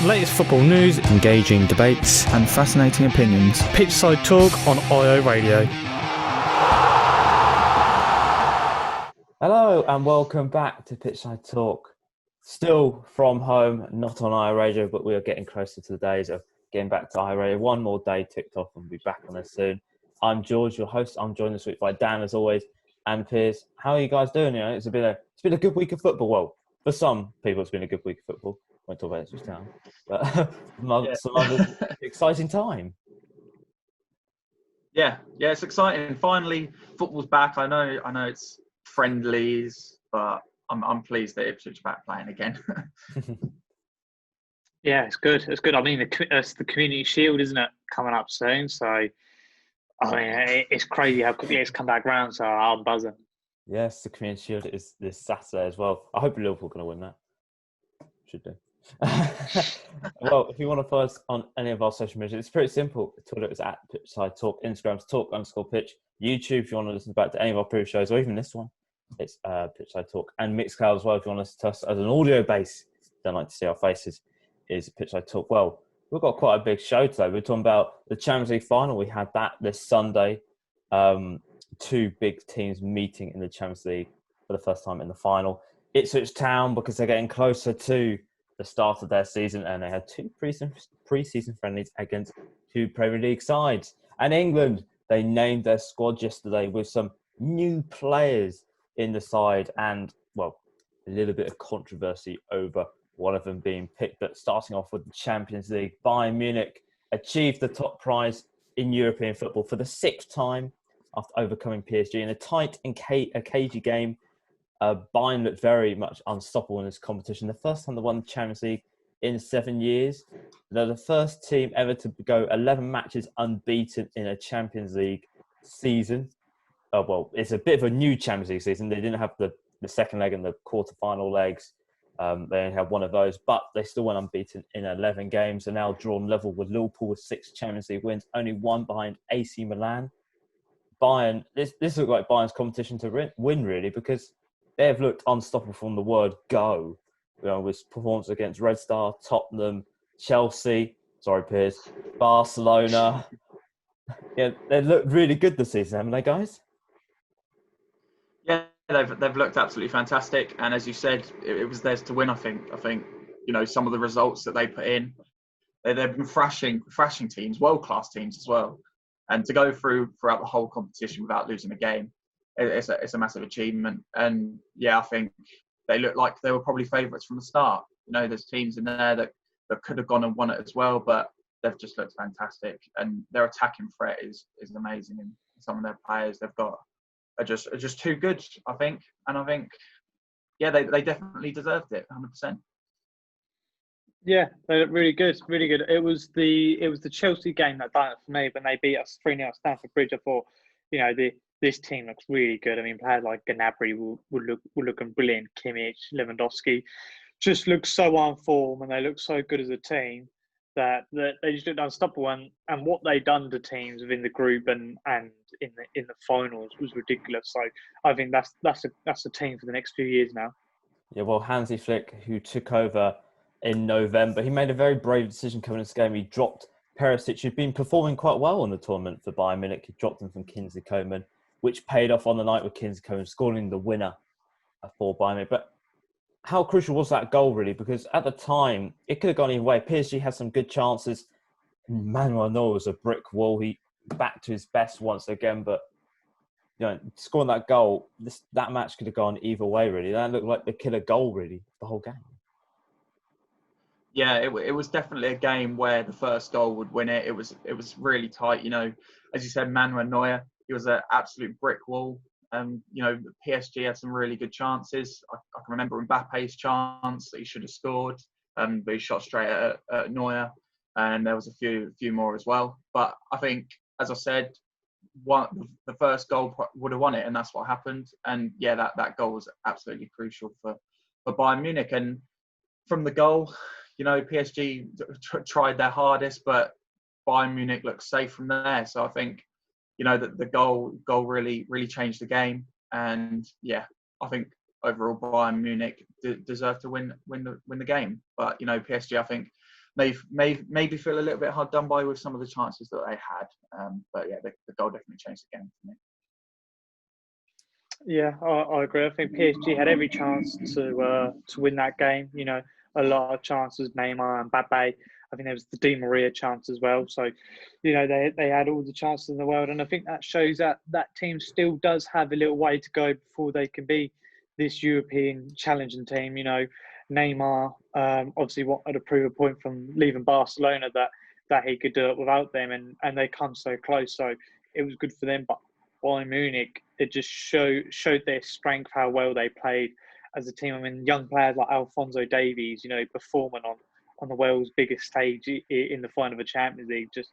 Latest football news, engaging debates, and fascinating opinions. Pitchside Talk on IO Radio. Hello and welcome back to Pitchside Talk. Still from home, not on IO Radio, but we are getting closer to the days of getting back to IO Radio. One more day ticked off and we'll be back on this soon. I'm George, your host. I'm joined this week by Dan, as always, and Piers. How are you guys doing? You know, it's been a good week of football. Well, for some people, it's been a good week of football. I won't talk about Ipswich Town, but some other exciting time. Yeah, it's exciting. Finally, football's back. I know it's friendlies, but I'm pleased that Ipswich are back playing again. Yeah, it's good. It's good. I mean, it's the Community Shield, isn't it, coming up soon? So, I mean, it's crazy how quickly it's come back round. So I'm buzzing. Yes, the Community Shield is this Saturday as well. I hope Liverpool are going to win that. Should do. Well, if you want to follow us on any of our social media, it's pretty simple. Twitter is at Pitchside Talk, Instagram's Talk_Pitch, YouTube if you want to listen back to any of our previous shows or even this one, it's Pitchside Talk, and Mixcloud as well if you want to listen to us as an audio base. Don't like to see our faces. Is Pitchside Talk. Well, we've got quite a big show today. We're talking about the Champions League final. We had that this Sunday. Two big teams meeting in the Champions League for the first time in the final. Ipswich Town, because they're getting closer to the start of their season, and they had two pre-season friendlies against two Premier League sides. And England, they named their squad yesterday with some new players in the side and, well, a little bit of controversy over one of them being picked. But starting off with the Champions League, Bayern Munich achieved the top prize in European football for the sixth time after overcoming PSG in a tight and cagey game. Bayern looked very much unstoppable in this competition. The first time they won the Champions League in 7 years. They're the first team ever to go 11 matches unbeaten in a Champions League season. Well, it's a bit of a new Champions League season. They didn't have the second leg and the quarter-final legs. They only had one of those, but they still went unbeaten in 11 games and now drawn level with Liverpool with 6 Champions League wins, only one behind AC Milan. Bayern, this looked like Bayern's competition to win, really, because they have looked unstoppable from the word go. You know, with performance against Red Star, Tottenham, Chelsea, Piers, Barcelona. Yeah, they've looked really good this season, haven't they, guys? Yeah, they've looked absolutely fantastic, and as you said, it was theirs to win. I think you know, some of the results that they put in, they've been thrashing teams, world class teams as well, and to go throughout the whole competition without losing a game. It's a massive achievement, and yeah, I think they look like they were probably favourites from the start. You know, there's teams in there that could have gone and won it as well, but they've just looked fantastic, and their attacking threat is amazing, and some of their players they've got are just too good, I think, and I think yeah, they definitely deserved it, 100%. Yeah, they look really good, really good. It was the Chelsea game that done it for me when they beat us 3-0 at Stamford Bridge. I thought, you know, this team looks really good. I mean, players like Gnabry were looking brilliant. Kimmich, Lewandowski just look so on form, and they look so good as a team that they just looked unstoppable. And what they done to teams within the group and in the finals was ridiculous. So I think that's a team for the next few years now. Yeah, well, Hansi Flick, who took over in November, he made a very brave decision coming into this game. He dropped Perisic, who'd been performing quite well in the tournament for Bayern Munich. He dropped him from Kingsley Coman, which paid off on the night with Kingsley Coman scoring the winner for Bayern Munich. But how crucial was that goal, really? Because at the time, it could have gone either way. PSG had some good chances. Manuel Neuer was a brick wall. He back to his best once again, but you know, scoring that goal, that match could have gone either way, really. That looked like the killer goal, really, the whole game. Yeah, it was definitely a game where the first goal would win it. It was really tight. You know, as you said, Manuel Neuer, he was an absolute brick wall. You know, PSG had some really good chances. I can remember Mbappe's chance that he should have scored, but he shot straight at Neuer, and there was a few more as well. But I think, as I said, the first goal would have won it, and that's what happened. And yeah, that goal was absolutely crucial for Bayern Munich. And from the goal, you know, PSG tried their hardest, but Bayern Munich looked safe from there. So I think, you know, that the goal really changed the game. And yeah, I think overall Bayern Munich deserved to win the game. But you know, PSG, I think maybe feel a little bit hard done by with some of the chances that they had. But yeah, the goal definitely changed the game for me. Yeah, I agree. I think PSG had every chance to win that game. You know, a lot of chances, Neymar and Mbappe. I think there was the Di Maria chance as well. So, you know, they had all the chances in the world, and I think that shows that that team still does have a little way to go before they can be this European challenging team. You know, Neymar obviously wanted to prove a point from leaving Barcelona that he could do it without them, and they come so close. So it was good for them, but Bayern Munich, it just showed their strength, how well they played as a team. I mean, young players like Alphonso Davies, you know, performing on the world's biggest stage in the final of the Champions League just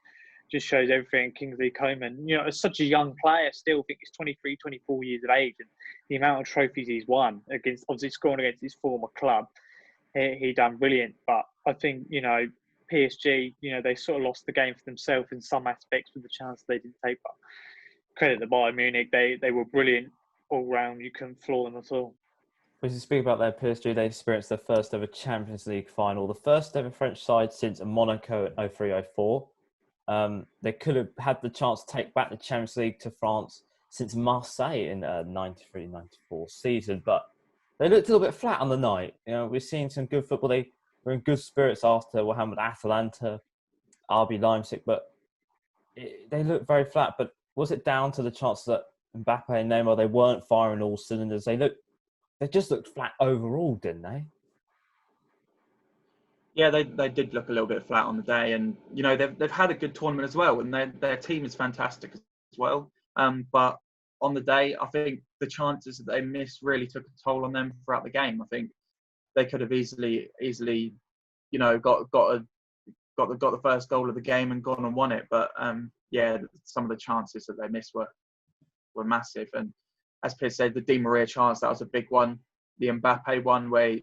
shows everything. Kingsley Coman, you know, as such a young player, still think he's 23, 24 years of age, and the amount of trophies he's won against, obviously scoring against his former club, he done brilliant. But I think, you know, PSG, you know, they sort of lost the game for themselves in some aspects with the chance they didn't take. But credit to Bayern Munich, they were brilliant all round. You couldn't flaw them at all. We should speak about their PSG. They experienced their first ever Champions League final, the first ever French side since Monaco in 03-04. They could have had the chance to take back the Champions League to France since Marseille in 93-94 season, but they looked a little bit flat on the night. You know, we've seen some good football. They were in good spirits after what happened with Atalanta, RB Leipzig, but they looked very flat. But was it down to the chance that Mbappe and Neymar, they weren't firing all cylinders? They just looked flat overall, didn't they? Yeah, they did look a little bit flat on the day, and you know they've had a good tournament as well, and their team is fantastic as well. But on the day, I think the chances that they missed really took a toll on them throughout the game. I think they could have easily, you know, got the first goal of the game and gone and won it. But yeah, some of the chances that they missed were massive. And as Piers said, the Di Maria chance, that was a big one. The Mbappe one, where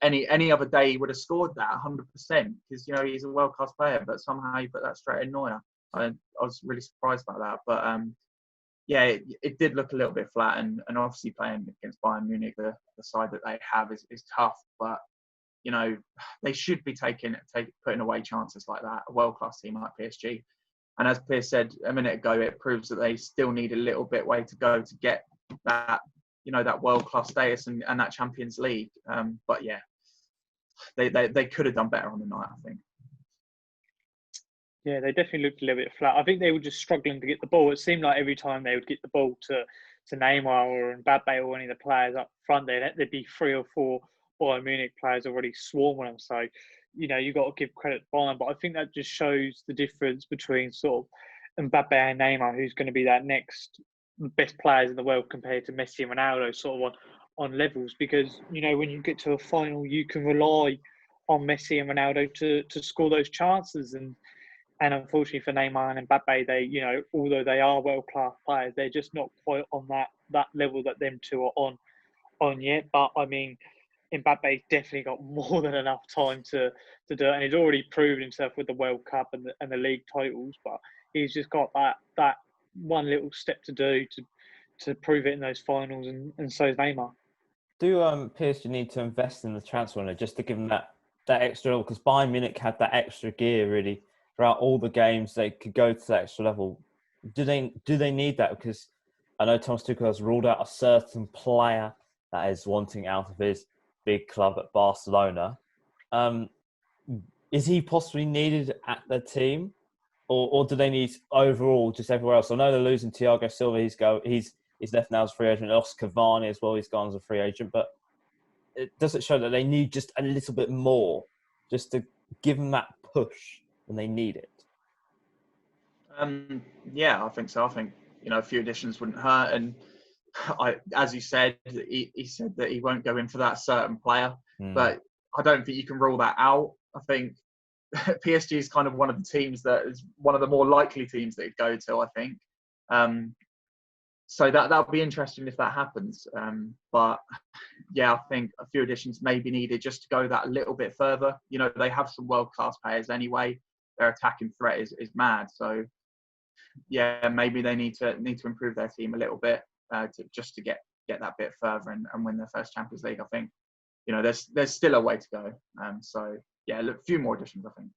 any other day he would have scored that 100%, because, you know, he's a world-class player, but somehow he put that straight in Neuer. I was really surprised by that. But yeah, it did look a little bit flat, and obviously playing against Bayern Munich, the side that they have is tough. But, you know, they should be putting away chances like that, a world-class team like PSG. And as Piers said a minute ago, it proves that they still need a little bit way to go to get that, you know, that world-class status and that Champions League. But yeah, they could have done better on the night, I think. Yeah, they definitely looked a little bit flat. I think they were just struggling to get the ball. It seemed like every time they would get the ball to Neymar or Mbappe or any of the players up front, there'd be 3 or 4 Bayern Munich players already swarming them. So, you know, you've got to give credit to Bayern. But I think that just shows the difference between sort of Mbappe and Neymar, who's going to be that next best players in the world compared to Messi and Ronaldo, sort of on levels. Because, you know, when you get to a final, you can rely on Messi and Ronaldo to score those chances. And unfortunately for Neymar and Mbappe, they, you know, although they are world-class players, they're just not quite on that level that them two are on yet. But, I mean, Mbappe's definitely got more than enough time to do it. And he's already proven himself with the World Cup and the league titles. But he's just got that one little step to do to prove it in those finals. And so is Neymar. Do PSG need to invest in the transfer window just to give them that extra level? Because Bayern Munich had that extra gear, really. Throughout all the games, they could go to that extra level. Do they need that? Because I know Thomas Tuchel has ruled out a certain player that is wanting out of his big club at Barcelona. Is he possibly needed at the team, or do they need overall just everywhere else? I know they're losing Thiago Silva. He's left now as a free agent. Oscar Cavani as well. He's gone as a free agent. But does it show that they need just a little bit more, just to give them that push when they need it? Yeah, I think so. I think, you know, a few additions wouldn't hurt. And as you said, he said that he won't go in for that certain player. But I don't think you can rule that out. I think PSG is kind of one of the teams that is one of the more likely teams that it'd go to, I think. So that'll be interesting if that happens. But yeah, I think a few additions may be needed just to go that little bit further. You know, they have some world-class players anyway. Their attacking threat is mad. So yeah, maybe they need to improve their team a little bit to get that bit further and win their first Champions League. I think, you know, there's still a way to go. So yeah, look, a few more additions, I think.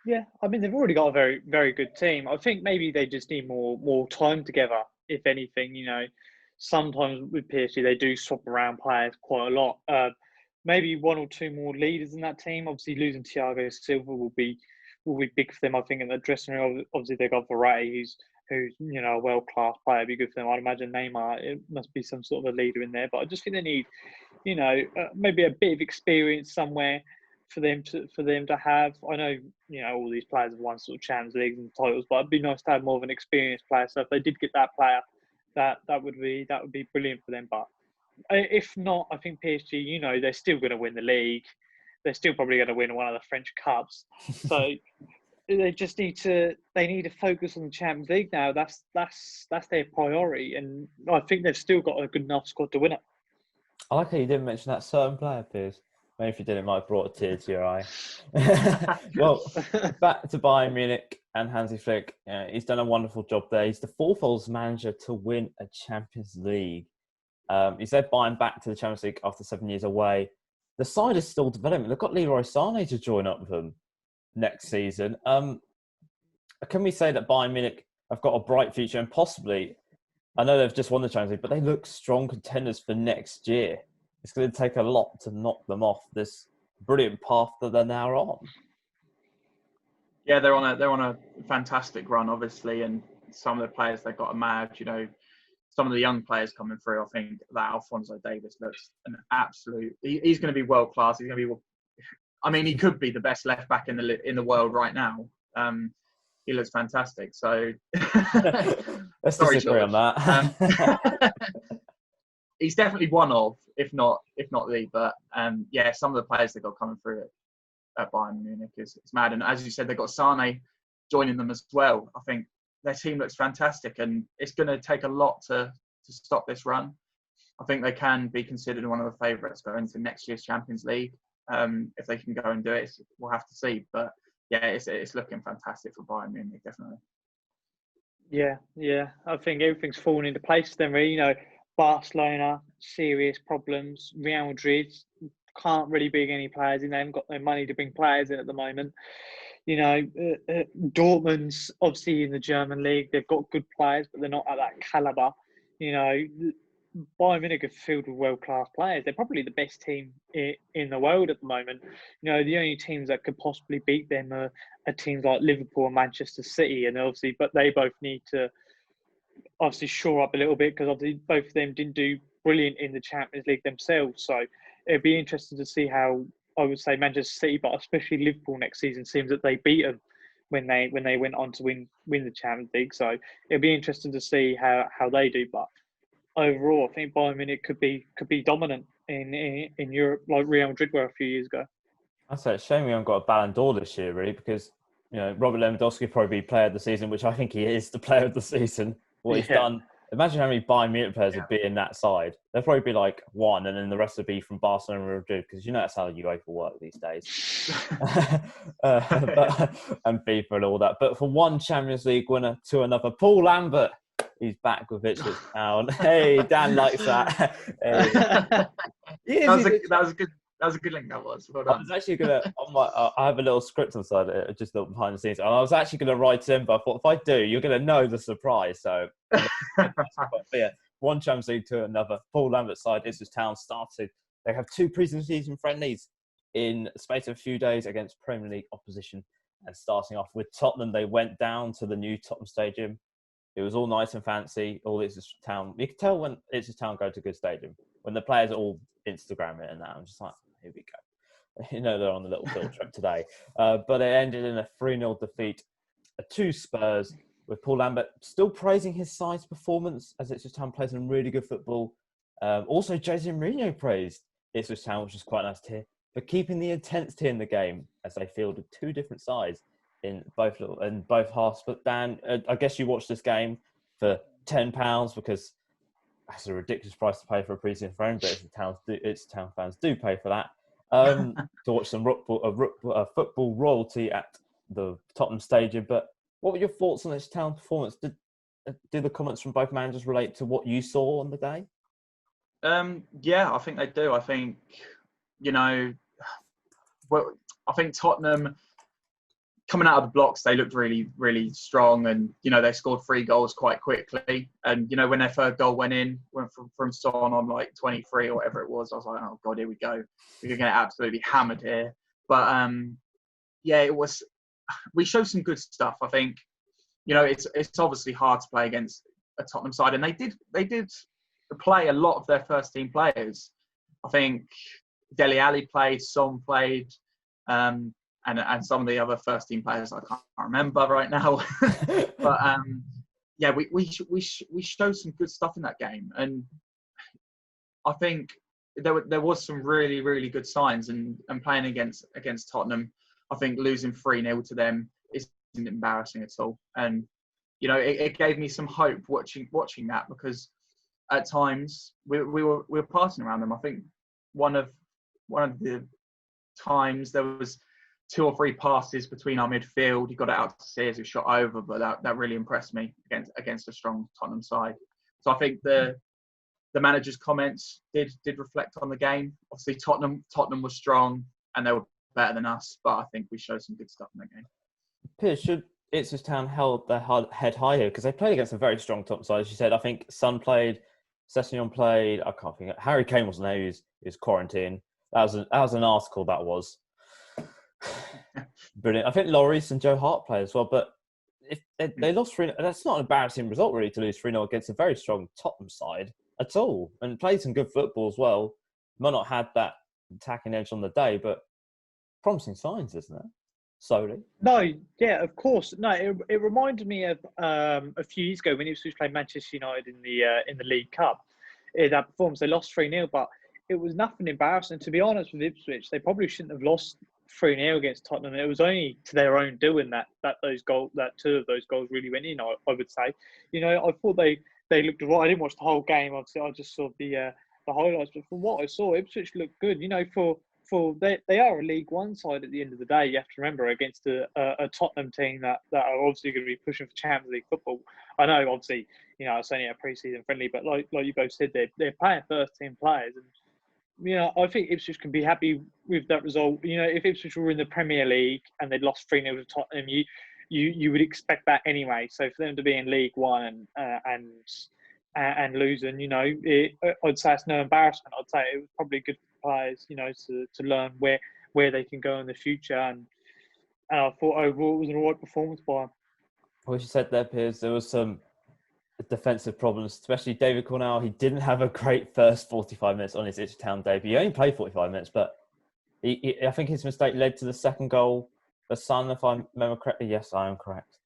Yeah, I mean they've already got a very very good team. I think maybe they just need more time together. If anything, sometimes with PSG they do swap around players quite a lot. Maybe one or two more leaders in that team. Obviously, losing Thiago Silva will be big for them. I think in the dressing room. Obviously, they got Verratti, who's a world class player. It'd be good for them. I'd imagine Neymar. It must be some sort of a leader in there. But I just think they need maybe a bit of experience somewhere for them to have. I know all these players have won sort of Champions Leagues and titles, but it'd be nice to have more of an experienced player. So if they did get that player, that would be brilliant for them. But if not, I think PSG, they're still going to win the league. They're still probably going to win one of the French cups. So they just need to focus on the Champions League now. That's their priority, and I think they've still got a good enough squad to win it. I like how you didn't mention that certain player, Piers. Maybe if you did, it might have brought a tear to your eye. Well, back to Bayern Munich and Hansi Flick. He's done a wonderful job there. He's the fourth oldest manager to win a Champions League. He's led Bayern back to the Champions League after 7 years away. The side is still developing. They've got Leroy Sané to join up with them next season. Can we say that Bayern Munich have got a bright future and possibly, I know they've just won the Champions League, but they look strong contenders for next year. It's going to take a lot to knock them off this brilliant path that they're now on. Yeah, they're on a fantastic run, obviously, and some of the players they've got to manage. Some of the young players coming through. I think that Alphonso Davies looks an absolute. He's going to be world class. He's going to be. I mean, he could be the best left back in the world right now. He looks fantastic. So let's disagree on that. He's definitely one of, if not the. But yeah, some of the players they got coming through at Bayern Munich is mad. And as you said, they got Sané joining them as well. I think their team looks fantastic, and it's going to take a lot to stop this run. I think they can be considered one of the favourites going into next year's Champions League. If they can go and do it, we'll have to see. But yeah, it's looking fantastic for Bayern Munich, definitely. Yeah. I think everything's fallen into place then, really. Barcelona, serious problems. Real Madrid can't really bring any players in. They haven't got no money to bring players in at the moment. Dortmund's obviously in the German league. They've got good players, but they're not at that calibre. Bayern Munich are filled with world-class players. They're probably the best team in the world at the moment. The only teams that could possibly beat them are teams like Liverpool and Manchester City, and obviously, but they both need to obviously shore up a little bit because obviously both of them didn't do brilliant in the Champions League themselves. So it'd be interesting to see how, I would say, Manchester City, but especially Liverpool next season, seems that they beat them when they went on to win the Champions League. So it'll be interesting to see how they do. But overall, I think Bayern Munich could be dominant in Europe like Real Madrid were a few years ago. I'd say it's a shame we haven't got a Ballon d'Or this year, really, because Robert Lewandowski will probably be player of the season, which I think he is the player of the season. What he's done. Imagine how many Bayern Munich players would be in that side. There'd probably be like one, and then the rest would be from Barcelona and Real Madrid, because that's how UEFA work these days. And FIFA and all that. But for one Champions League winner to another, Paul Lambert, he's back with Ipswich Town. Hey, Dan likes that. Hey. That was a good link. That was. Well I done. was actually gonna. I have a little script inside it, just a little behind the scenes, and I was actually gonna write in, but I thought if I do, you're gonna know the surprise. So, but yeah, one Champions League to another. Paul Lambert's side, Ipswich Town, started. They have 2 pre-season friendlies in the space of a few days against Premier League opposition, and starting off with Tottenham, they went down to the new Tottenham Stadium. It was all nice and fancy. All Ipswich Town. You can tell when Ipswich Town go to a good stadium when the players are all Instagram it and that. I'm just like, here we go. They're on a little field trip today. But it ended in a 3-0 defeat to Spurs, with Paul Lambert still praising his side's performance as Ipswich Town plays some really good football. Also, Jose Mourinho praised Ipswich Town, which is quite nice to hear, for keeping the intensity in the game as they fielded 2 different sides in both halves. But Dan, I guess you watched this game for £10 because that's a ridiculous price to pay for a pre-season friend, but Ipswich Town fans do pay for that. To watch some football royalty at the Tottenham Stadium. But what were your thoughts on this Town performance? Do the comments from both managers relate to what you saw on the day? Yeah, I think they do. I think, I think Tottenham coming out of the blocks, they looked really, really strong, and they scored 3 goals quite quickly. And when their third goal went from Son on like 23 or whatever it was, I was like, oh god, here we go, we're gonna get absolutely hammered here. But it was. We showed some good stuff. I think it's obviously hard to play against a Tottenham side, and they did play a lot of their first team players. I think Dele Alli played, Son played. And some of the other first team players I can't remember right now, but we showed some good stuff in that game, and I think there was some really, really good signs. And playing against Tottenham, I think losing 3-0 to them isn't embarrassing at all. And it gave me some hope watching that, because at times we were passing around them. I think one of the times there was 2 or 3 passes between our midfield. He got it out to Piers, who shot over, but that really impressed me against a strong Tottenham side. So I think the manager's comments did reflect on the game. Obviously, Tottenham was strong and they were better than us, but I think we showed some good stuff in that game. Piers, should Ipswich Town held their head high here? Because they played against a very strong Tottenham side. As you said, I think Son played, Sessegnon played. I can't think. Harry Kane wasn't there. He was quarantined. That was an article. That was brilliant. I think Lloris and Joe Hart played as well. But if they lost 3-0, that's not an embarrassing result really to lose 3-0 against a very strong Tottenham side at all, and played some good football as well. Might not have that attacking edge on the day, but promising signs, isn't it? Slowly. No, yeah, of course. No, it reminded me of a few years ago when Ipswich played Manchester United in the League Cup. That performance, they lost 3-0, but it was nothing embarrassing. To be honest with Ipswich, they probably shouldn't have lost 3-0 against Tottenham. It was only to their own doing that 2 of those goals really went in, I would say. I thought they looked right. I didn't watch the whole game, obviously. I just saw the highlights. But from what I saw, Ipswich looked good. They are a League One side at the end of the day. You have to remember, against a Tottenham team that are obviously going to be pushing for Champions League football. I know, obviously, it's only a pre-season friendly, but like you both said, they're playing first team players, and I think Ipswich can be happy with that result. If Ipswich were in the Premier League and they'd lost 3-0 to Tottenham, you would expect that anyway. So for them to be in League One and losing, I'd say it's no embarrassment. I'd say it was probably good for players, to learn where they can go in the future. And I thought overall it was an alright performance by them. Well, you said there, Piers, there was some defensive problems, especially David Cornell. He didn't have a great first 45 minutes on his Ipswich Town debut. He only played 45 minutes, but I think his mistake led to the second goal. The Son, if I remember correctly, yes, I am correct.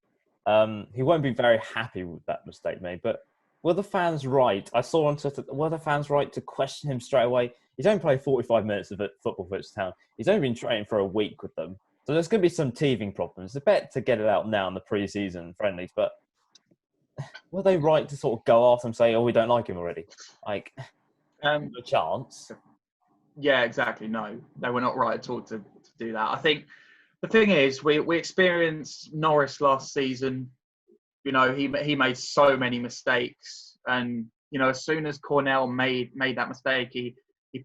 He won't be very happy with that mistake made, but were the fans right? I saw on Twitter, were the fans right to question him straight away? He's only played 45 minutes of football for Ipswich Town. He's only been training for a week with them. So there's going to be some teething problems. It's a bet to get it out now in the pre-season friendlies, but were they right to sort of go after and say, oh, we don't like him already? Like, a chance. Yeah, exactly. No, they were not right at all to do that. I think the thing is, we experienced Norris last season. He made so many mistakes, and as soon as Cornell made that mistake, he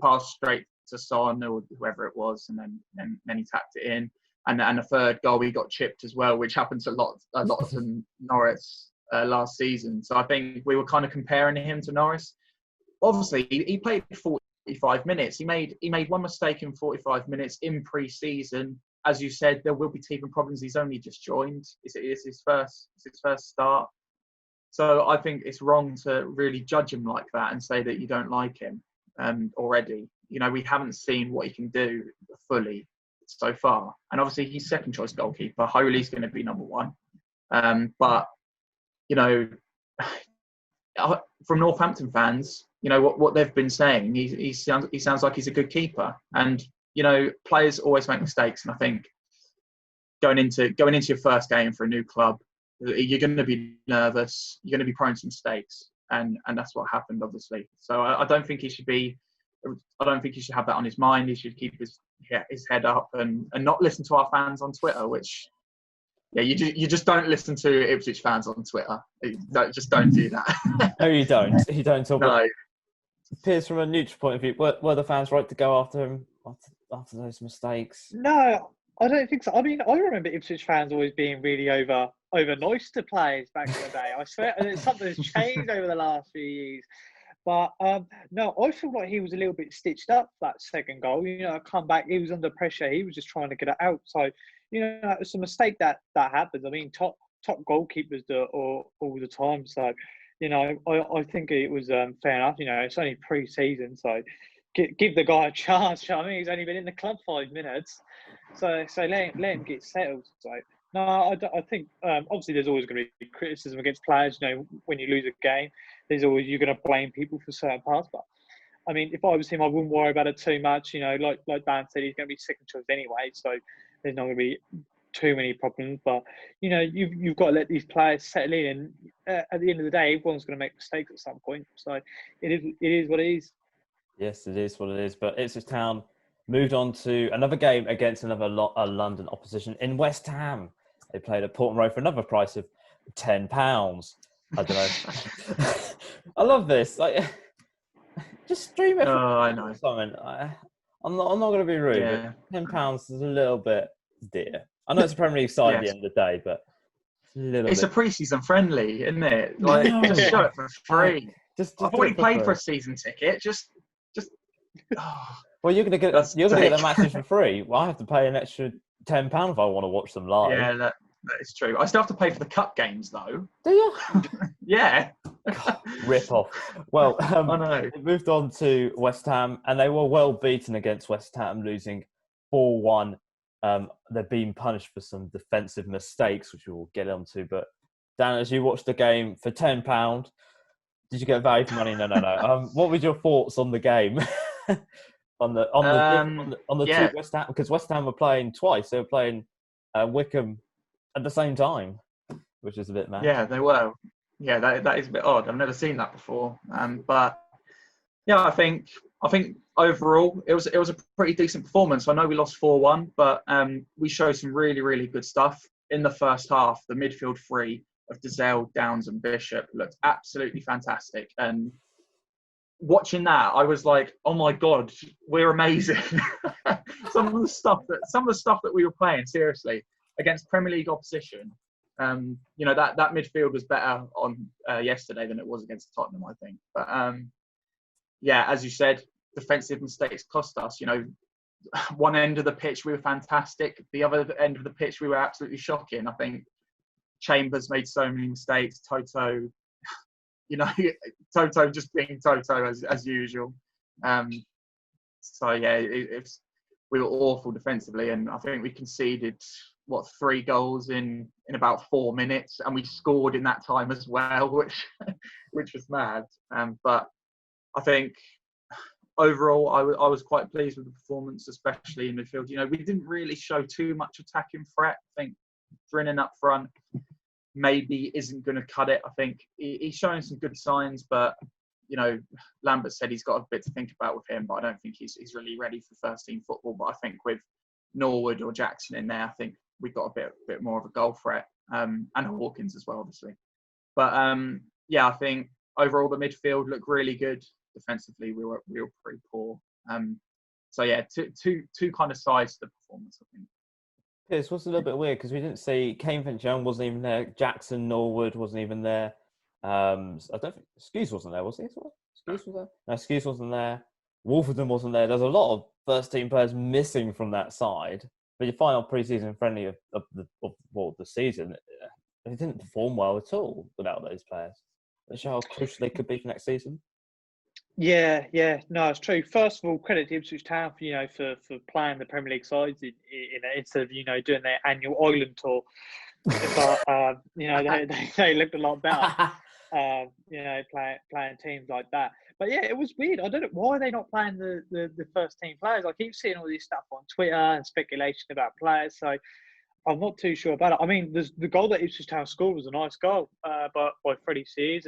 passed straight to Son or whoever it was, and then he tapped it in. And the third goal, he got chipped as well, which happens a lot to Norris last season. So I think we were kind of comparing him to Norris. Obviously, he played 45 minutes. He made one mistake in 45 minutes in pre-season. As you said, there will be teething problems. He's only just joined. It's his first start. So I think it's wrong to really judge him like that and say that you don't like him already. We haven't seen what he can do fully so far. And obviously, he's second choice goalkeeper. Holy's going to be number one. But from Northampton fans, what they've been saying, he sounds like he's a good keeper. And players always make mistakes, and I think going into your first game for a new club, you're going to be nervous. You're going to be prone to mistakes, and that's what happened, obviously. So I don't think he should be. I don't think he should have that on his mind. He should keep his head up and not listen to our fans on Twitter. Which, you just don't listen to Ipswich fans on Twitter. Just don't do that. No, you don't. You don't talk. No. Piers, from a neutral point of view, were the fans right to go after him after those mistakes? No, I don't think so. I mean, I remember Ipswich fans always being really over nice to players back in the day. I swear, and it's something that's changed over the last few years. But no, I feel like he was a little bit stitched up that second goal. You know, come back, he was under pressure. He was just trying to get it out. So, you know, it's a mistake that happens. I mean, top goalkeepers do it all the time. So, you know, I think it was fair enough. You know, it's only pre-season, so give the guy a chance. You know what I mean, he's only been in the club 5 minutes, so let him get settled. So no, I think obviously there's always going to be criticism against players. You know, when you lose a game, there's always you're going to blame people for certain parts. But I mean, if I was him, I wouldn't worry about it too much. You know, like Dan said, he's going to be second choice anyway, so there's not going to be too many problems. But you know, you've got to let these players settle in, and at the end of the day, everyone's going to make mistakes at some point. So it is what it is. Yes, it is what it is. But Ipswich Town moved on to another game against another London opposition in West Ham. They played at Portman Road for another price of £10. I don't know. I love this. Like, just stream it. I know. Something. I'm not going to be rude. Yeah. But £10 is a little bit dear. I know it's a Premier League side at the end of the day, but it's a pre-season friendly, isn't it? Like, just show it for free. I've already paid for a season ticket. Just. Oh. Well, you're gonna get the matches for free. Well, I have to pay an extra £10 if I want to watch them live. Yeah, that is true. I still have to pay for the cup games, though. Do you? Yeah. Rip off. Well, I know. It moved on to West Ham, and they were well beaten against West Ham, losing 4-1. They're being punished for some defensive mistakes, which we will get onto. But Dan, as you watched the game for £10, did you get value for money? No. What was your thoughts on the game? on the two West Ham, because West Ham were playing twice. They were playing Wickham at the same time, which is a bit mad. Yeah, they were. Yeah, that is a bit odd. I've never seen that before. But yeah, I think overall it was a pretty decent performance. I know we lost 4-1, but we showed some really, really good stuff in the first half. The midfield three of Dazelle, Downs, and Bishop looked absolutely fantastic. And watching that, I was like, "Oh my god, we're amazing!" some of the stuff that we were playing, seriously, against Premier League opposition. You know, that midfield was better on yesterday than it was against Tottenham, I think. But yeah, as you said, defensive mistakes cost us. You know, one end of the pitch we were fantastic. The other end of the pitch we were absolutely shocking. I think Chambers made so many mistakes. Toto, you know, Toto just being Toto as usual. So yeah, we were awful defensively, and I think we conceded 3 goals in about 4 minutes, and we scored in that time as well, which was mad. But I think overall, I was quite pleased with the performance, especially in midfield. You know, we didn't really show too much attacking threat. I think Drinnan up front maybe isn't going to cut it. I think he's showing some good signs, but you know, Lambert said he's got a bit to think about with him, but I don't think he's really ready for first team football. But I think with Norwood or Jackson in there, I think we've got a bit more of a goal threat, and Hawkins as well, obviously. But yeah, I think overall the midfield looked really good. Defensively, we were pretty poor. So yeah, two kind of sides to the performance, I think. Piers, was a little bit weird because we didn't see Kane Finch-Young wasn't even there. Jackson Norwood wasn't even there. I don't think Skews wasn't there, was he? Skews was there? No, Skews wasn't there. Wolverton wasn't there. There's a lot of first team players missing from that side. But your final pre-season friendly of the season, they didn't perform well at all without those players. That show how crucial they could be for next season. Yeah, no, it's true. First of all, credit to Ipswich Town for playing the Premier League sides instead of doing their annual Ireland tour. But you know, they looked a lot better. You know, playing teams like that. But yeah, it was weird. I don't know why they're not playing the first team players. I keep seeing all this stuff on Twitter and speculation about players. So I'm not too sure about it. I mean, the goal that Ipswich Town scored was a nice goal, by Freddie Sears,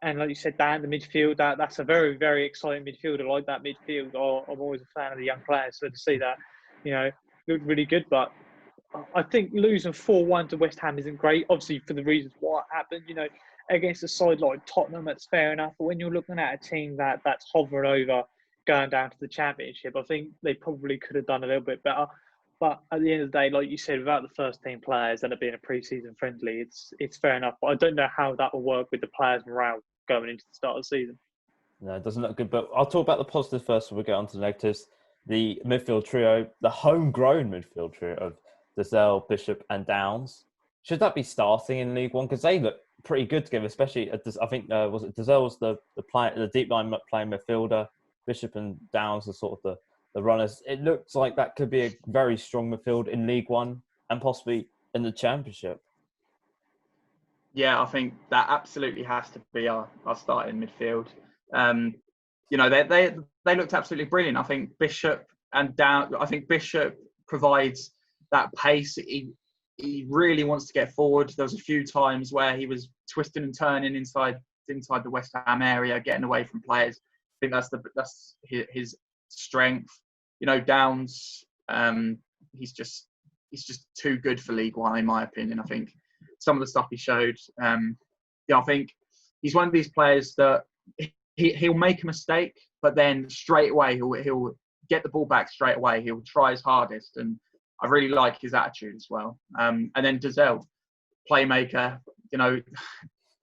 and like you said, Dan, the midfield, that's a very, very exciting midfield. I like that midfield. I'm always a fan of the young players, so to see that, you know, looked really good. But I think losing 4-1 to West Ham isn't great, obviously for the reasons why it happened. You know, against a side like Tottenham, that's fair enough. But when you're looking at a team that's hovering over going down to the Championship, I think they probably could have done a little bit better. But at the end of the day, like you said, without the first team players and it being a pre-season friendly, it's fair enough. But I don't know how that will work with the players' morale going into the start of the season. No, it doesn't look good. But I'll talk about the positives first before we get on to the negatives. The midfield trio, the homegrown midfield trio of Dazelle, Bishop and Downs. Should that be starting in League One? Because they look pretty good together, especially, I think, was it Dazelle was the deep line playing midfielder. Bishop and Downs are sort of the runners. It looks like that could be a very strong midfield in League One and possibly in the Championship. Yeah, I think that absolutely has to be our starting midfield. You know, they looked absolutely brilliant. I think Bishop and Down. I think Bishop provides that pace. He really wants to get forward. There was a few times where he was twisting and turning inside the West Ham area, getting away from players. I think that's his strength. You know, Downs. He's just too good for League One, in my opinion. I think some of the stuff he showed. I think he's one of these players that he'll make a mistake, but then straight away he'll get the ball back straight away. He'll try his hardest, and I really like his attitude as well. And then Dazelle, playmaker. You know,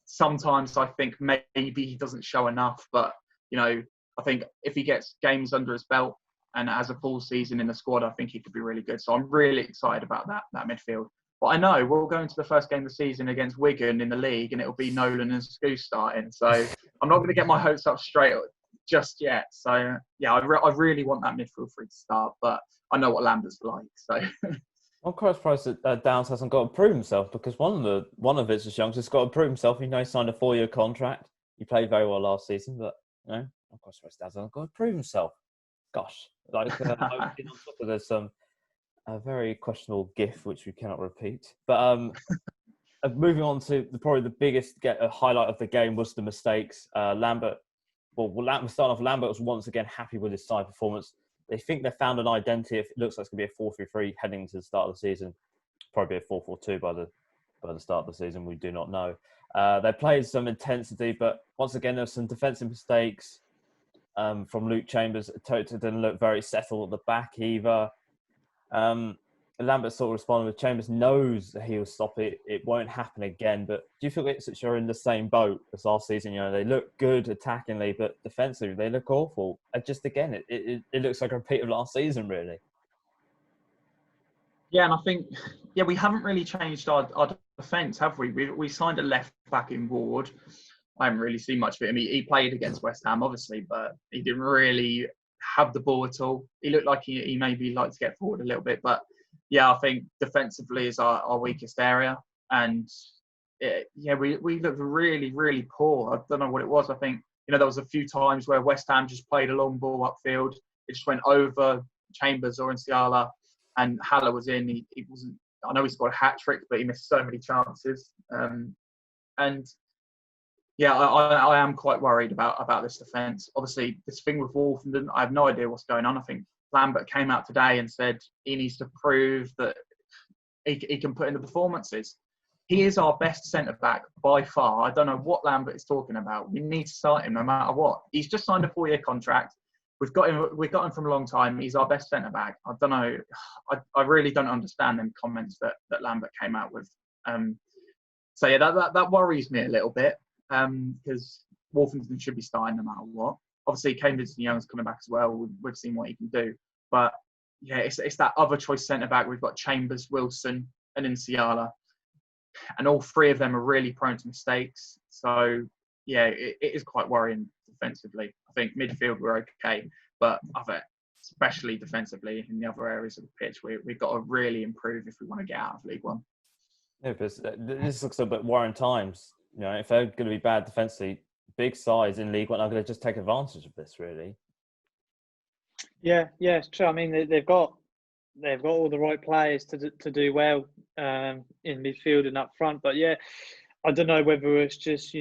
sometimes I think maybe he doesn't show enough, but you know, I think if he gets games under his belt and has a full season in the squad, I think he could be really good. So I'm really excited about that midfield. But I know we'll go into the first game of the season against Wigan in the league, and it'll be Nolan and Scoot starting. So I'm not going to get my hopes up straight just yet. So yeah, I really want that midfield three to start, but I know what Lambert's like. So I'm quite surprised that Downs hasn't got to prove himself, because one of his youngsters has got to prove himself. He signed a 4-year contract. He played very well last season, but you know, I'm quite surprised Downs hasn't got to prove himself. Gosh, like on top of there's some. A very questionable GIF, which we cannot repeat. But moving on to probably the biggest highlight of the game was the mistakes. Lambert was once again happy with his side performance. They think they found an identity. It looks like it's going to be a 4-3-3 heading into the start of the season. Probably a 4-4-2 by the start of the season. We do not know. They played some intensity, but once again, there were some defensive mistakes from Luke Chambers. Toto didn't look very settled at the back either. Lambert sort of responded with Chambers knows that he will stop it. It won't happen again. But do you feel Ipswich are in the same boat as last season? You know, they look good attackingly, but defensively they look awful. And just again, it looks like a repeat of last season, really. Yeah, and I think we haven't really changed our defence, have we? We signed a left back in Ward. I haven't really seen much of it. I mean, he played against West Ham, obviously, but he didn't really have the ball at all. He looked like he maybe liked to get forward a little bit, but yeah, I think defensively is our weakest area, and we looked really, really poor. I don't know what it was. I think there was a few times where West Ham just played a long ball upfield. It just went over Chambers or Nsiala, and Haller was in. He wasn't. I know he scored a hat trick, but he missed so many chances. And yeah, I am quite worried about this defence. Obviously, this thing with Wolfenden, I have no idea what's going on. I think Lambert came out today and said he needs to prove that he can put in the performances. He is our best centre-back by far. I don't know what Lambert is talking about. We need to start him no matter what. He's just signed a 4-year contract. We've got him from a long time. He's our best centre-back. I don't know. I really don't understand them comments that Lambert came out with. So yeah, that worries me a little bit, because Wolfenden should be starting no matter what. Obviously, Cambridge and Young's coming back as well. We've seen what he can do. But yeah, it's that other choice centre-back. We've got Chambers, Wilson and Nsiala. And all three of them are really prone to mistakes. So yeah, it is quite worrying defensively. I think midfield we're okay. But especially defensively in the other areas of the pitch, we've got to really improve if we want to get out of League One. Yeah, because this looks a bit worrying times. You know, if they're going to be bad defensively, big sides in League One are going to just take advantage of this, really. Yeah, it's true. I mean, they've got all the right players to do well in midfield and up front. But yeah, I don't know whether it's just,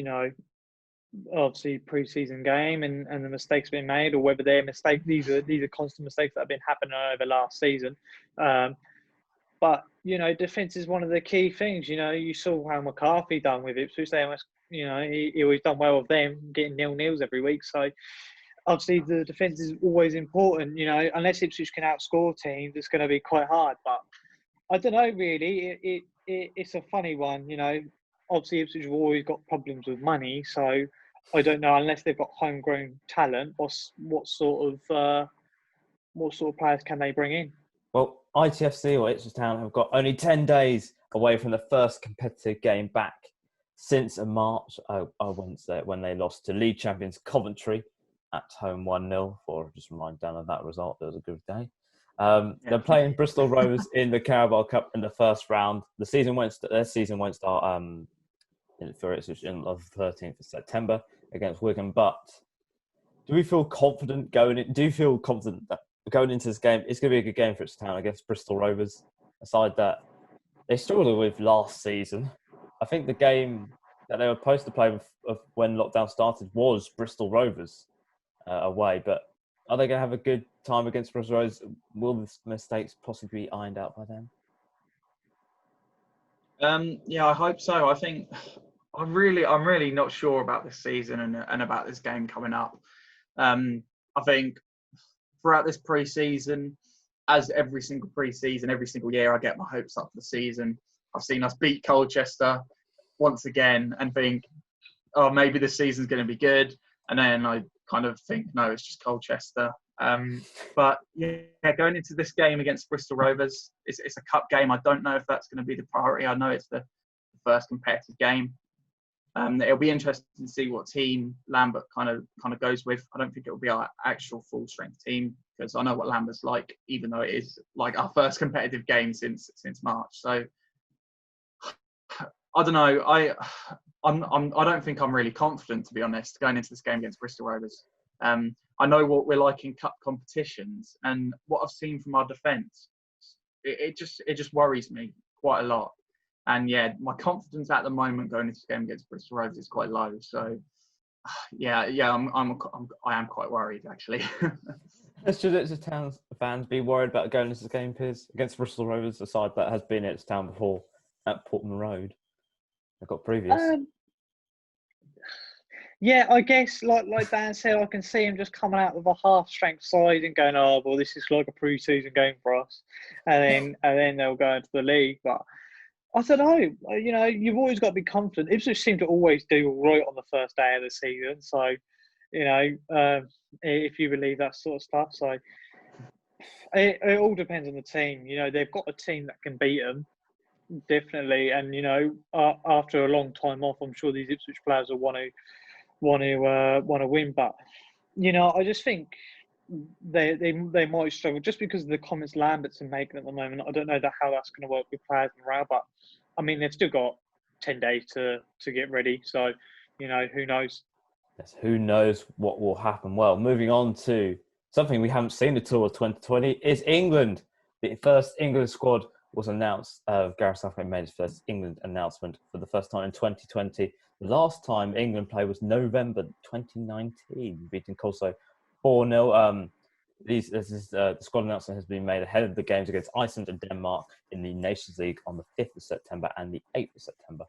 obviously pre-season game and the mistakes being made, or whether they're mistakes. These are constant mistakes that have been happening over last season. But defence is one of the key things. You saw how McCarthy done with Ipswich. He always done well with them, getting 0-0s every week. So obviously the defence is always important. Unless Ipswich can outscore teams, it's going to be quite hard. But I don't know, really. It's a funny one. Obviously Ipswich have always got problems with money, so I don't know unless they've got homegrown talent. What sort of players can they bring in? Well, ITFC or Ipswich Town have got only 10 days away from the first competitive game back since March, Wednesday, when they lost to league champions Coventry at home 1-0. For just remind Dan of that result, it was a good day. They're playing Bristol Rovers in the Carabao Cup in the first round. Their season won't start for Ipswich on the 13th of September against Wigan. But do you feel confident that going into this game, it's going to be a good game for Ipswich Town against Bristol Rovers? Aside that, they struggled with last season. I think the game that they were supposed to play when lockdown started was Bristol Rovers away. But are they going to have a good time against Bristol Rovers? Will the mistakes possibly be ironed out by then? Yeah, I hope so. I think I'm really not sure about this season and about this game coming up. I think throughout this pre-season, as every single pre-season, every single year, I get my hopes up for the season. I've seen us beat Colchester once again and think, oh, maybe this season's going to be good. And then I kind of think, no, it's just Colchester. But yeah, going into this game against Bristol Rovers, it's a cup game. I don't know if that's going to be the priority. I know it's the first competitive game. It'll be interesting to see what team Lambert kind of goes with. I don't think it'll be our actual full strength team because I know what Lambert's like, even though it is like our first competitive game since March. So I don't know. I don't think I'm really confident, to be honest, going into this game against Bristol Rovers. I know what we're like in cup competitions, and what I've seen from our defence, it just worries me quite a lot. And yeah, my confidence at the moment going into this game against Bristol Rovers is quite low. So yeah, I am quite worried actually. Should Ipswich Town fans be worried about going into this game, Piers, against Bristol Rovers, a side that has been at Ipswich Town before at Portman Road? They've got previous. Yeah, I guess like Dan said, I can see him just coming out with a half-strength side and going, "Oh, well, this is like a pre-season game for us," and then they'll go into the league. But I don't know. You've always got to be confident. Ipswich seem to always do all right on the first day of the season, so if you believe that sort of stuff. So it all depends on the team. They've got a team that can beat them. Definitely, and after a long time off, I'm sure these Ipswich players will want to win. But I just think they might struggle just because of the comments Lambert's making at the moment. I don't know how that's going to work with players and morale, but I mean they've still got 10 days to get ready. So who knows? Yes, who knows what will happen? Well, moving on to something we haven't seen at all of 2020 is England. The first England squad was announced. Gareth Southgate made his first England announcement for the first time in 2020. The last time England played was November 2019, beating Kosovo 4-0. The squad announcement has been made ahead of the games against Iceland and Denmark in the Nations League on the 5th of September and the 8th of September.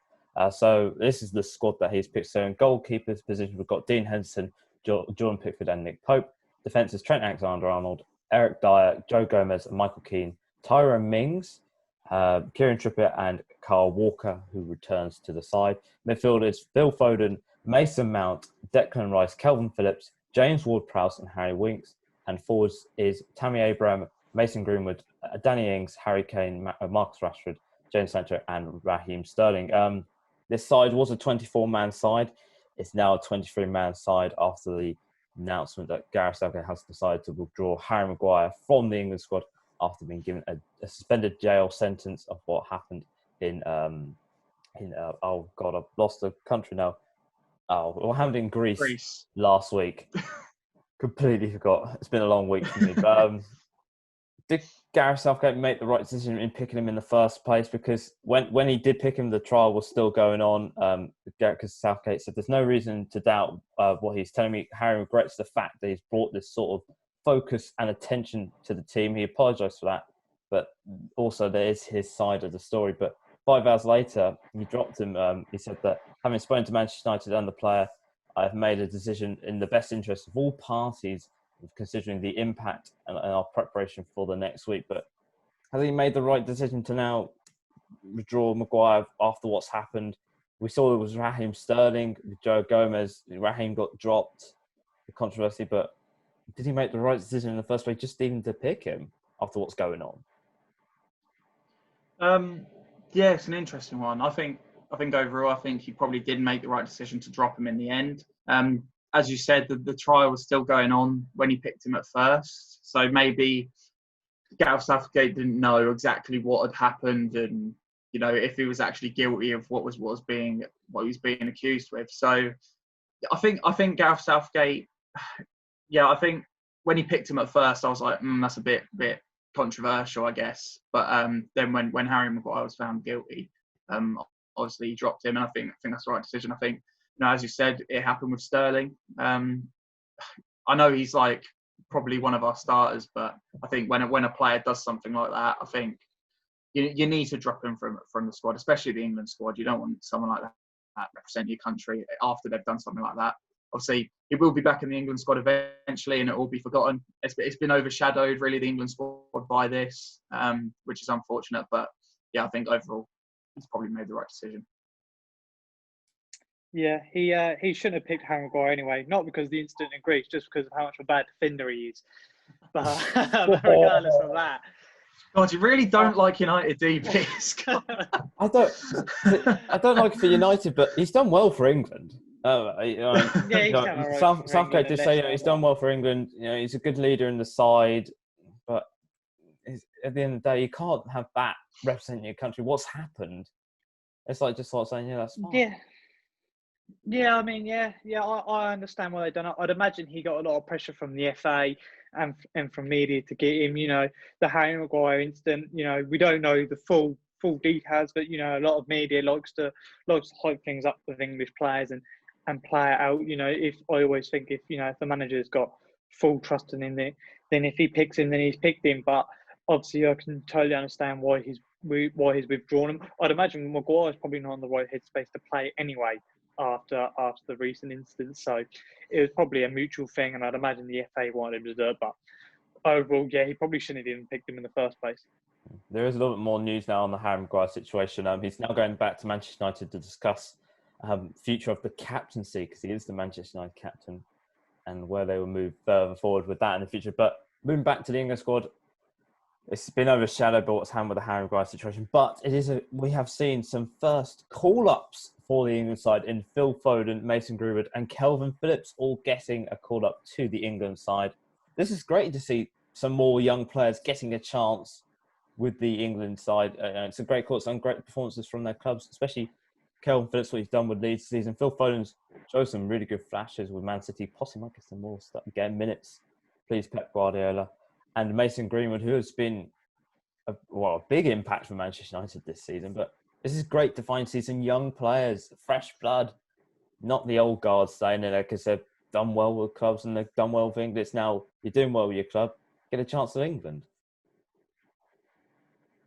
So this is the squad that he's picked. So in goalkeepers position, we've got Dean Henderson, Jordan Pickford and Nick Pope. Defences, Trent Alexander-Arnold, Eric Dyer, Joe Gomez and Michael Keane. Tyrone Mings, Kieran Trippier and Carl Walker, who returns to the side. Midfielders, Phil Foden, Mason Mount, Declan Rice, Kelvin Phillips, James Ward-Prowse and Harry Winks. And forwards is Tammy Abraham, Mason Greenwood, Danny Ings, Harry Kane, Marcus Rashford, James Sancho and Raheem Sterling. This side was a 24-man side. It's now a 23-man side after the announcement that Gareth Southgate has decided to withdraw Harry Maguire from the England squad after being given a suspended jail sentence of what happened in oh God, I've lost the country now. What happened in Greece last week? Completely forgot. It's been a long week for me. But did Gareth Southgate make the right decision in picking him in the first place? Because when he did pick him, the trial was still going on. Because Southgate said there's no reason to doubt what he's telling me. Harry regrets the fact that he's brought this sort of focus and attention to the team. He apologised for that, but also there is his side of the story. But 5 hours later, he dropped him. He said that having spoken to Manchester United and the player, I've made a decision in the best interest of all parties, considering the impact and our preparation for the next week. But has he made the right decision to now withdraw Maguire after what's happened? We saw it was Raheem Sterling, Joe Gomez. Raheem got dropped, the controversy, but did he make the right decision in the first place, just even to pick him after what's going on? Yeah, it's an interesting one. I think overall, I think he probably did make the right decision to drop him in the end. As you said, the trial was still going on when he picked him at first, so maybe Gareth Southgate didn't know exactly what had happened, and if he was actually guilty of what he was being accused with. So I think Gareth Southgate. Yeah, I think when he picked him at first, I was like, that's a bit controversial, I guess. But then when Harry Maguire was found guilty, obviously he dropped him, and I think that's the right decision. I think, as you said, it happened with Sterling. I know he's like probably one of our starters, but I think when a player does something like that, I think you need to drop him from the squad, especially the England squad. You don't want someone like that represent your country after they've done something like that. Obviously, he will be back in the England squad eventually, and it will be forgotten. It's been overshadowed, really, the England squad by this, which is unfortunate. But yeah, I think overall, he's probably made the right decision. Yeah, he shouldn't have picked Harry Maguire anyway. Not because of the incident in Greece, just because of how much of a bad defender he is. But regardless of that. God, you really don't like United, do you, Piers? I don't like it for United, but he's done well for England. Southgate did say he's done well for England. He's a good leader in the side, but at the end of the day, you can't have that representing your country. What's happened? It's like just like saying, that's fine. Yeah. I mean, I understand why they've done it. I'd imagine he got a lot of pressure from the FA and from media to get him. The Harry Maguire incident. We don't know the full details, but a lot of media likes to hype things up with English players and play it out. If I always think if the manager's got full trust in him, then if he picks him, then he's picked him. But obviously, I can totally understand why he's withdrawn him. I'd imagine Maguire's probably not in the right headspace to play anyway after the recent incident. So it was probably a mutual thing, and I'd imagine the FA wanted him to do it. But overall, yeah, he probably shouldn't have even picked him in the first place. There is a little bit more news now on the Harry Maguire situation. He's now going back to Manchester United to discuss future of the captaincy, because he is the Manchester United captain, and where they will move further forward with that in the future. But moving back to the England squad, it's been overshadowed by what's happened with the Harry Maguire situation. But we have seen some first call-ups for the England side in Phil Foden, Mason Greenwood, and Kelvin Phillips all getting a call-up to the England side. This is great to see some more young players getting a chance with the England side. It's a great call. Some great performances from their clubs, especially Kelvin Phillips, what he's done with Leeds this season. Phil Foden's showed some really good flashes with Man City. Possibly might get some more stuff, getting minutes. Please, Pep Guardiola. And Mason Greenwood, who has been a big impact for Manchester United this season. But this is great to see some young players, fresh blood, not the old guard staying in there because they've done well with clubs and they've done well with England. It's now you're doing well with your club, get a chance at England.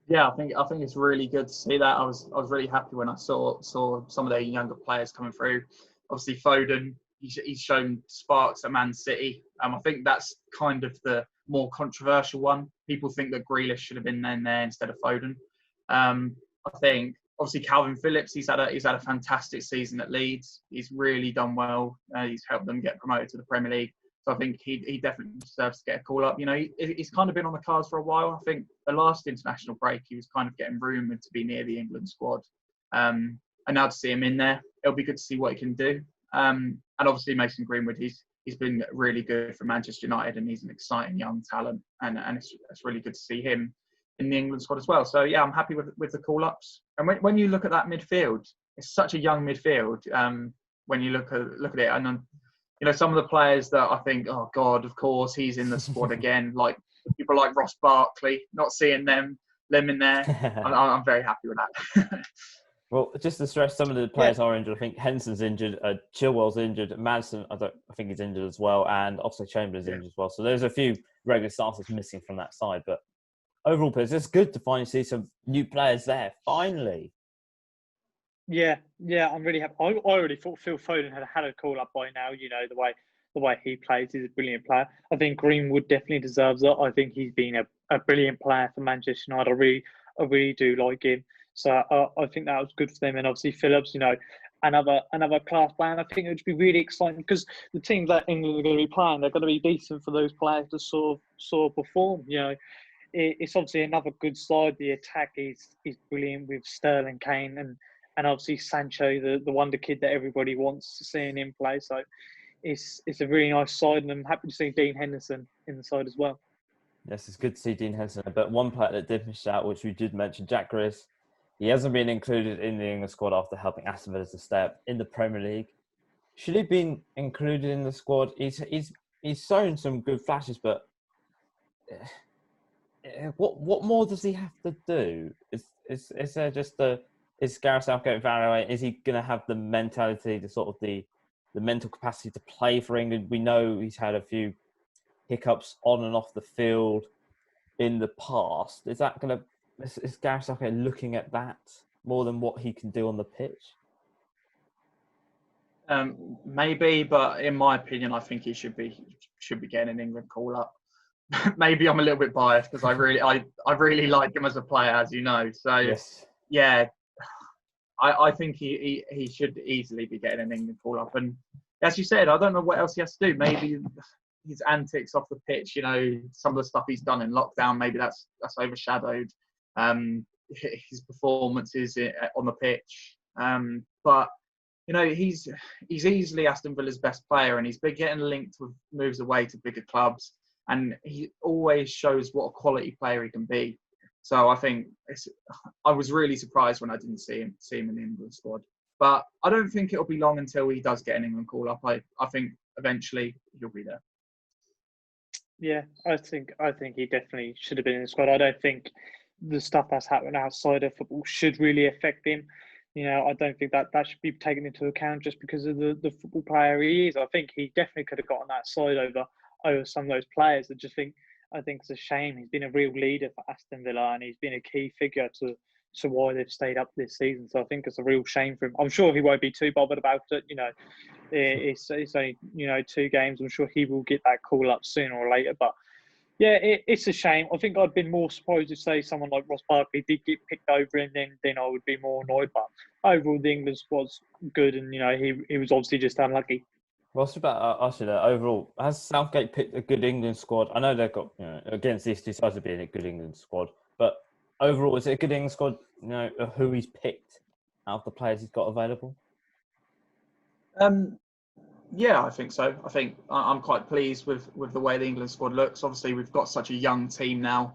Yeah, I think it's really good to see that. I was really happy when I saw some of their younger players coming through. Obviously, Foden, he's shown sparks at Man City. I think that's kind of the more controversial one. People think that Grealish should have been in there instead of Foden. I think obviously Calvin Phillips, he's had a fantastic season at Leeds. He's really done well. He's helped them get promoted to the Premier League. So I think he definitely deserves to get a call up. He's kind of been on the cards for a while. I think the last international break, he was kind of getting rumoured to be near the England squad. And now to see him in there, it'll be good to see what he can do. And obviously Mason Greenwood, he's been really good for Manchester United, and he's an exciting young talent. And it's really good to see him in the England squad as well. So yeah, I'm happy with the call ups. And when you look at that midfield, it's such a young midfield. When you look at it, and some of the players that I think, oh God, of course he's in the squad again. Like people like Ross Barkley, not seeing them in there. I'm very happy with that. Well, just to stress, some of the players are injured. I think Henson's injured, Chilwell's injured, Madison, I think he's injured as well, and Oxlade-Chamberlain's injured as well. So there's a few regular starters missing from that side. But overall, it's good to finally see some new players there. Finally. Yeah, I'm really happy. I already thought Phil Foden had a call up by now. The way he plays, he's a brilliant player. I think Greenwood definitely deserves it. I think he's been a brilliant player for Manchester United. I really do like him. So I think that was good for them. And obviously Phillips, another class player. And I think it would be really exciting because the teams that England are going to be playing, they're going to be decent for those players to sort of perform. It's obviously another good side. The attack is brilliant with Sterling, Kane, and obviously Sancho, the wonder kid that everybody wants to see him play. So it's a really nice side, and I'm happy to see Dean Henderson in the side as well. Yes, it's good to see Dean Henderson. But one player that did miss out, which we did mention, Jack Grealish, he hasn't been included in the England squad after helping Aston Villa to stay up in the Premier League. Should he have been included in the squad? He's shown some good flashes, but what more does he have to do? Is there just is Gareth Southgate evaluating? Is he going to have the mentality, the mental capacity to play for England? We know he's had a few hiccups on and off the field in the past. Is Gareth Southgate looking at that more than what he can do on the pitch? Maybe, but in my opinion, I think he should be getting an England call up. Maybe I'm a little bit biased because I really like him as a player, as you know. So yes. Yeah, I think he should easily be getting an England call up. And as you said, I don't know what else he has to do. Maybe his antics off the pitch, some of the stuff he's done in lockdown, maybe that's overshadowed his performances on the pitch. But he's easily Aston Villa's best player, and he's been getting linked with moves away to bigger clubs, and he always shows what a quality player he can be. So I think I was really surprised when I didn't see him in the England squad. But I don't think it'll be long until he does get an England call up. I think eventually he'll be there. Yeah, I think he definitely should have been in the squad. I don't think the stuff that's happening outside of football should really affect him. I don't think that should be taken into account just because of the football player he is. I think he definitely could have got on that side over some of those players. I think it's a shame. He's been a real leader for Aston Villa, and he's been a key figure to why they've stayed up this season. So I think it's a real shame for him. I'm sure he won't be too bothered about it. It's only 2 games. I'm sure he will get that call up sooner or later. But yeah, it's a shame. I think I'd been more surprised if, say, someone like Ross Barkley did get picked over him, then I would be more annoyed. But overall, the England squad's good, and he was obviously just unlucky. What's about overall? Has Southgate picked a good England squad? I know they've got against these two sides of being a good England squad, but overall, is it a good England squad? Of who he's picked out of the players he's got available. Yeah, I think so. I think I'm quite pleased with the way the England squad looks. Obviously, we've got such a young team now.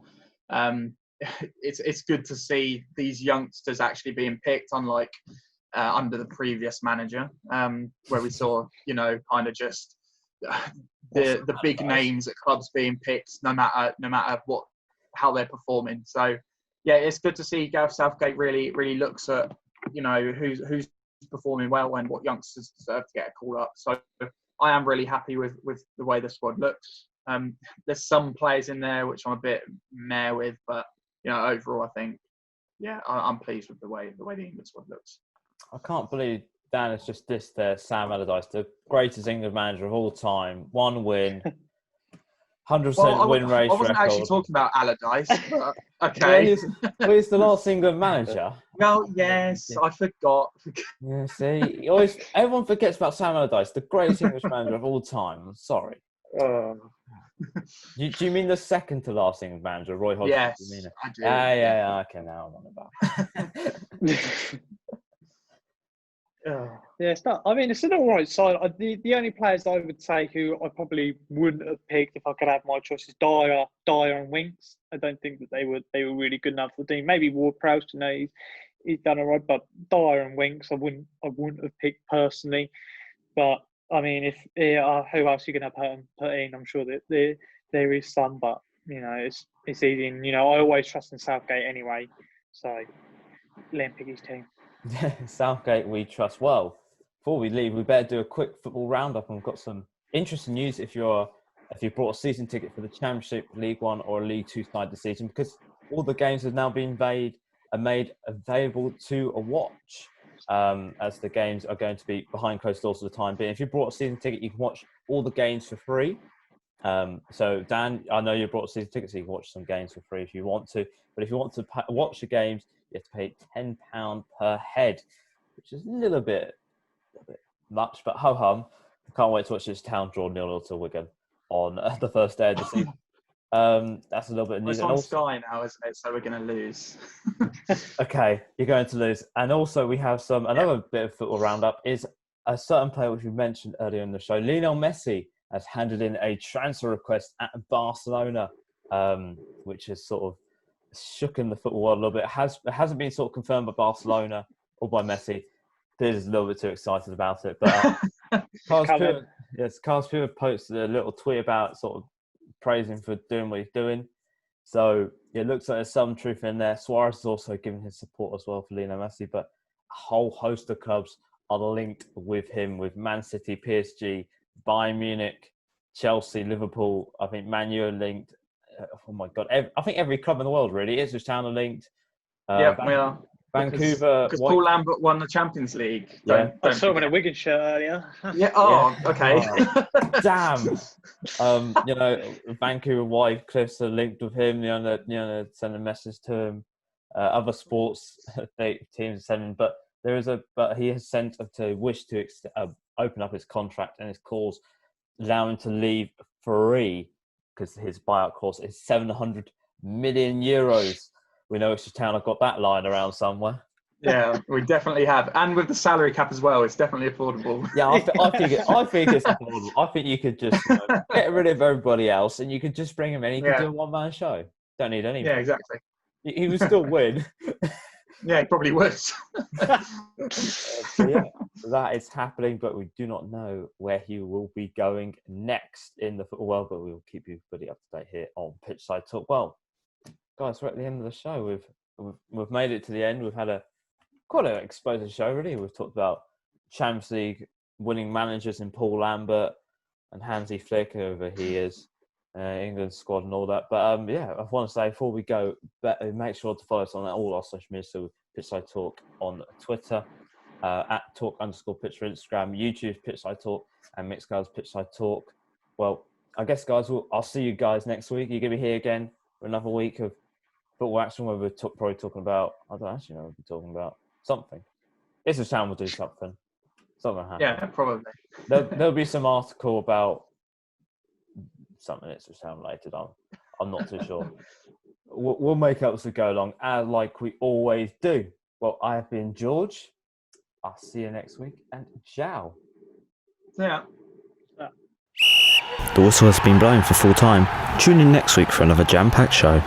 It's good to see these youngsters actually being picked, unlike under the previous manager, where we saw, kind of just the big names at clubs being picked, no matter how they're performing. So yeah, it's good to see Gareth Southgate really looks at who's performing well and what youngsters deserve to get a call up. So I am really happy with the way the squad looks. There's some players in there which I'm a bit meh with, but overall I think I'm pleased with the way the England squad looks. I can't believe Dan has just dissed there Sam Allardyce, the greatest England manager of all time. 1 win, 100% win rate. I wasn't actually talking about Allardyce, but okay. He's the last England manager. Well, yes, I forgot. Yeah, see, everyone forgets about Sam Allardyce, the greatest English manager of all time. I'm sorry. Do you mean the second to last England manager, Roy Hodgson? Yes, I do. Yeah. Okay, now I'm on about. Yeah, it's not. I mean, it's an all right side. The only players I would say who I probably wouldn't have picked if I could have my choice is Dyer and Winks. I don't think that they were really good enough for the team. Maybe Ward-Prowse, he's done all right, but Dyer and Winks I wouldn't have picked personally. But I mean, if who else are you going to put in? I'm sure that there is some, but it's easy. And I always trust in Southgate anyway, so let him pick his team. Southgate, we trust. Well, before we leave, we better do a quick football roundup. And we've got some interesting news if you brought a season ticket for the Championship, League One, or a League Two side this season, because all the games have now been made available to a watch. as the games are going to be behind closed doors for the time being. If you brought a season ticket, you can watch all the games for free. So Dan, I know you brought a season ticket, so you can watch some games for free if you want to. But if you want to watch the games, you have to pay £10 per head, which is a little bit much, but ho-hum. I can't wait to watch this Town draw 0-0 to Wigan on the first day of the season. That's a little bit of news. It's on Sky now, isn't it? So we're going to lose. Okay, you're going to lose. And also we have another bit of football roundup is a certain player which we mentioned earlier in the show. Lionel Messi has handed in a transfer request at Barcelona, which has sort of shooken the football world a little bit. It hasn't been sort of confirmed by Barcelona or by Messi. Piers is a little bit too excited about it. But Carlos Puma posted a little tweet about sort of praising for doing what he's doing. So it looks like there's some truth in there. Suarez has also given his support as well for Lionel Messi, but a whole host of clubs are linked with him, with Man City, PSG, Bayern Munich, Chelsea, Liverpool. I think Man U are linked. Oh my God. I think every club in the world really. Ipswich Town and England. Yeah, we are. Vancouver. Because Paul Lambert won the Champions League. Yeah. I saw him in a Wigan shirt earlier. Yeah. Oh, yeah. okay. Oh, damn. Vancouver Whitecliffs are linked with him. Send a message to him. Other sports teams are sending, but he has sent to wish to open up his contract and his clause, allow him to leave free because his buyout clause is €700 million. We know Ipswich Town have got that lying around somewhere. Yeah, we definitely have. And with the salary cap as well, it's definitely affordable. Yeah, I think it's affordable. I think you could just get rid of everybody else and you could just bring him in. He could do a one-man show. Don't need anyone. Yeah, exactly. He would still win. Yeah, he probably would. So that is happening, but we do not know where he will be going next in the football world, but we will keep you fully up to date here on Pitchside Talk. Well, guys, we're at the end of the show. We've made it to the end. We've had quite an exposure show, really. We've talked about Champions League winning managers in Paul Lambert and Hansi Flick, whoever he is, England squad and all that. But I want to say before we go, make sure to follow us on all our social media. So Pitchside Talk on Twitter, at @talk_pitch for Instagram, YouTube Pitchside Talk, and Mixcloud's Pitchside Talk. Well, I guess, guys, I'll see you guys next week. You're going to be here again for another week of football action where we're probably talking about, I don't actually know what we're talking about. Something. Ipswich Town will do something. Something will happen. Yeah, probably. There'll be some article about something Ipswich Town related. I'm not too sure. We'll make up as we go along, like we always do. Well, I have been George. I'll see you next week, and ciao. Yeah. The whistle has been blown for full time. Tune in next week for another jam-packed show.